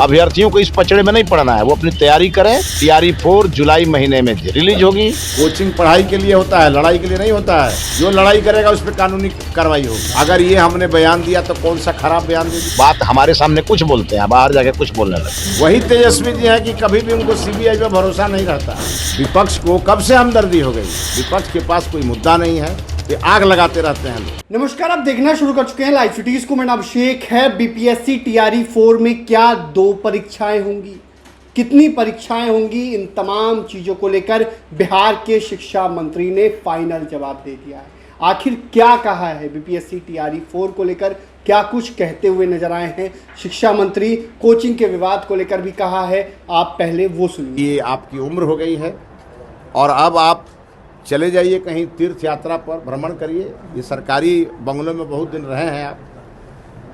अभ्यर्थियों को इस पचड़े में नहीं पड़ना है, वो अपनी तैयारी करें। TRE 4 जुलाई महीने में रिलीज होगी। कोचिंग पढ़ाई के लिए होता है, लड़ाई के लिए नहीं होता है। जो लड़ाई करेगा उस पर कानूनी कार्रवाई होगी। अगर ये हमने बयान दिया तो कौन सा खराब बयान दे दी। बात हमारे सामने कुछ बोलते हैं, बाहर जाके कुछ बोलने लगते। वही तेजस्वी जी हैं कि कभी भी उनको CBI पे भरोसा नहीं रहता। विपक्ष को कब से हमदर्दी हो गई। विपक्ष के पास कोई मुद्दा नहीं है, ये आग लगाते रहते हैं। नमस्कार, आप देखना शुरू कर चुके हैं लाइव सिटीज को। मेरा नाम अभिषेक है। BPSC TRE 4 में क्या 2 परीक्षाएं होंगी, कितनी परीक्षाएं होंगी, इन तमाम चीजों को लेकर बिहार के शिक्षा मंत्री ने फाइनल जवाब दे दिया है। आखिर क्या कहा है BPSC TRE 4 को लेकर, क्या कुछ कहते हुए नजर आए हैं शिक्षा मंत्री। कोचिंग के विवाद को लेकर भी कहा है, आप पहले वो सुनिए। ये आपकी उम्र हो गई है और अब आप चले जाइए कहीं तीर्थ यात्रा पर, भ्रमण करिए। ये सरकारी बंगलों में बहुत दिन रहे हैं आप,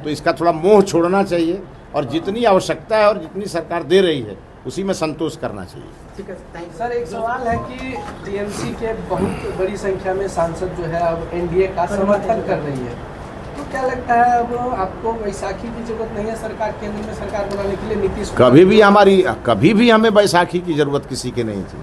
तो इसका थोड़ा मोह छोड़ना चाहिए और जितनी आवश्यकता है और जितनी सरकार दे रही है उसी में संतोष करना चाहिए। ठीक है सर, एक सवाल है कि TMC के बहुत बड़ी संख्या में सांसद जो है अब NDA का समर्थन कर रही है, तो क्या लगता है अब आपको बैसाखी की जरूरत नहीं है सरकार, केंद्र में सरकार बनाने के लिए नीतीश कभी भी हमें बैसाखी की जरूरत किसी के नहीं थी।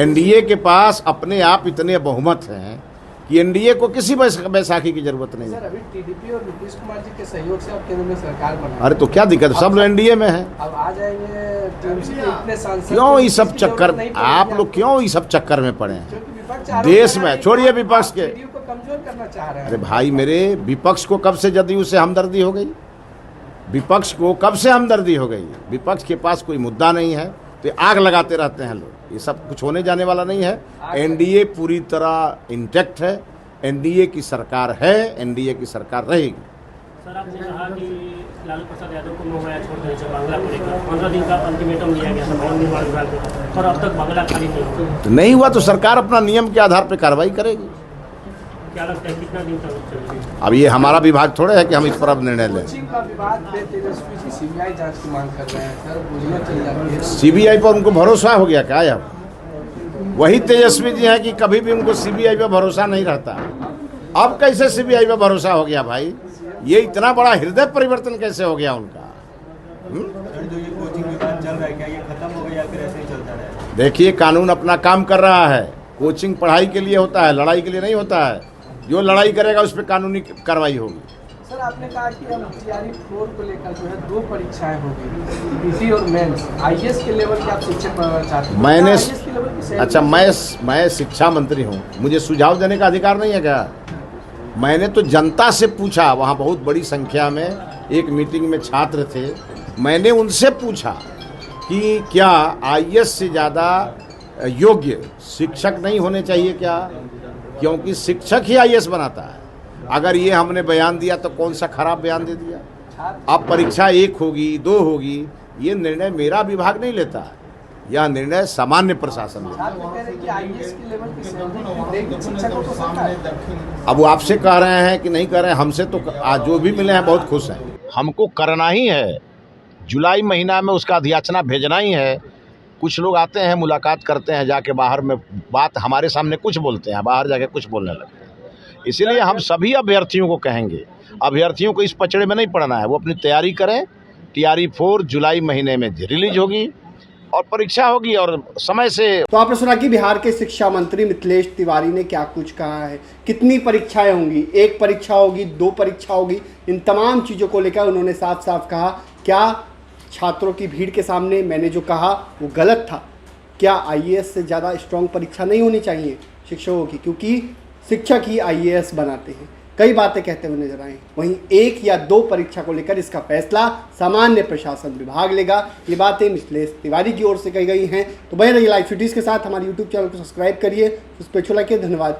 NDA के पास अपने आप इतने बहुमत हैं कि NDA को किसी बैसाखी की जरूरत नहीं है। सर, अभी TDP और नीतीश कुमार जी के सहयोग से अब केंद्र में सरकार बना। अरे तो क्या दिक्कत, सब लोग NDA में है। अब आ जाएंगे TMC के इतने सांसद, क्यों ये सब चक्कर, आप लोग क्यों ये सब चक्कर में पड़े हैं देश में। छोड़िए विपक्ष के, को कमजोर करना चाह रहे हैं। अरे भाई मेरे, विपक्ष को कब से जदयू से हमदर्दी हो गई। विपक्ष को कब से हमदर्दी हो गई। विपक्ष के पास कोई मुद्दा नहीं है, तो आग लगाते रहते हैं लोग। ये सब कुछ होने जाने वाला नहीं है। NDA पूरी तरह इंटैक्ट है, NDA की सरकार है, NDA की सरकार रहेगी। सर, आपने कहा कि लालू प्रसाद यादव को मोहमाया छोड़ देने से बांग्ला को लेकर 15 दिन का अल्टीमेटम दिया गया था भवन निर्माण विभाग को, और अब तक बांग्ला खाली नहीं हुआ। तो नहीं हुआ तो सरकार अपना नियम के आधार पर कार्रवाई करेगी। क्या लगता है कितना दिन तक चलेगी? अब ये हमारा विभाग थोड़े है कि हम इस पर अब निर्णय लें। कोचिंग का विवाद पे तेजस्वी जी CBI जांच की मांग कर रहे हैं सर, गोलियां चल जाती है। CBI पर उनको भरोसा हो गया क्या। अब वही तेजस्वी जी हैं कि कभी भी उनको CBI पे भरोसा नहीं रहता। अब कैसे CBI पे भरोसा हो गया भाई। ये इतना बड़ा हृदय परिवर्तन कैसे हो गया उनका। जो ये कोचिंग विवाद चल रहा है, क्या ये खत्म हो गया या फिर ऐसे ही चलता रहेगा? देखिए, कानून अपना काम कर रहा है। कोचिंग पढ़ाई के लिए होता है, लड़ाई के लिए नहीं होता है। जो लड़ाई करेगा उस पर कानूनी कार्रवाई होगी। सर, आपने कहा कि हम TRE 4 को लेकर जो है 2 परीक्षाएं होगी, PT और मेंस। IAS के लेवल के आप शिक्षक बनाना चाहते हैं? मैंने IAS के लेवल की सैलरी- अच्छा, मैं शिक्षा मंत्री हूँ, मुझे सुझाव देने का अधिकार नहीं है क्या। मैंने तो जनता से पूछा, वहाँ बहुत बड़ी संख्या में एक मीटिंग में छात्र थे। मैंने उनसे पूछा कि क्या IAS से ज़्यादा योग्य शिक्षक नहीं होने चाहिए क्या, क्योंकि शिक्षक ही IAS बनाता है। अगर ये हमने बयान दिया तो कौन सा खराब बयान दे दिया। अब परीक्षा 1 होगी 2 होगी, ये निर्णय मेरा विभाग नहीं लेता है, यह निर्णय सामान्य प्रशासन लेता है। आप कह रहे हैं कि IAS के लेवल की सैलरी देगी शिक्षकों को सरकार। अब वो आपसे कह रहे हैं कि नहीं कह रहे हैं, हमसे तो आज जो भी मिले हैं बहुत खुश हैं। हमको करना ही है, जुलाई महीना में उसका अधियाचना भेजना ही है। कुछ लोग आते हैं, मुलाकात करते हैं, जाके बाहर में बात हमारे सामने कुछ बोलते हैं, बाहर जाके कुछ बोलने लगते हैं। इसीलिए हम सभी अभ्यर्थियों को कहेंगे, अभ्यर्थियों को इस पचड़े में नहीं पड़ना है, वो अपनी तैयारी करें। TRE 4 जुलाई महीने में रिलीज होगी और परीक्षा होगी और समय से। तो आपने सुना कि बिहार के शिक्षा मंत्री मिथिलेश तिवारी ने क्या कुछ कहा है, कितनी परीक्षाएं होंगी, 1 परीक्षा होगी, 2 परीक्षा होगी, इन तमाम चीज़ों को लेकर उन्होंने साफ साफ कहा। क्या छात्रों की भीड़ के सामने मैंने जो कहा वो गलत था? क्या IAS से ज़्यादा स्ट्रॉन्ग परीक्षा नहीं होनी चाहिए शिक्षकों की, क्योंकि शिक्षक ही IAS बनाते हैं। कई बातें कहते हुए नजर आए। वहीं 1 या 2 परीक्षा को लेकर इसका फैसला सामान्य प्रशासन विभाग लेगा। ये बातें मिथिलेश तिवारी की ओर से कही गई हैं। तो बने रहिए लाइव सिटीज के साथ, हमारे YouTube चैनल को सब्सक्राइब करिए, उस पर छुला के धन्यवाद।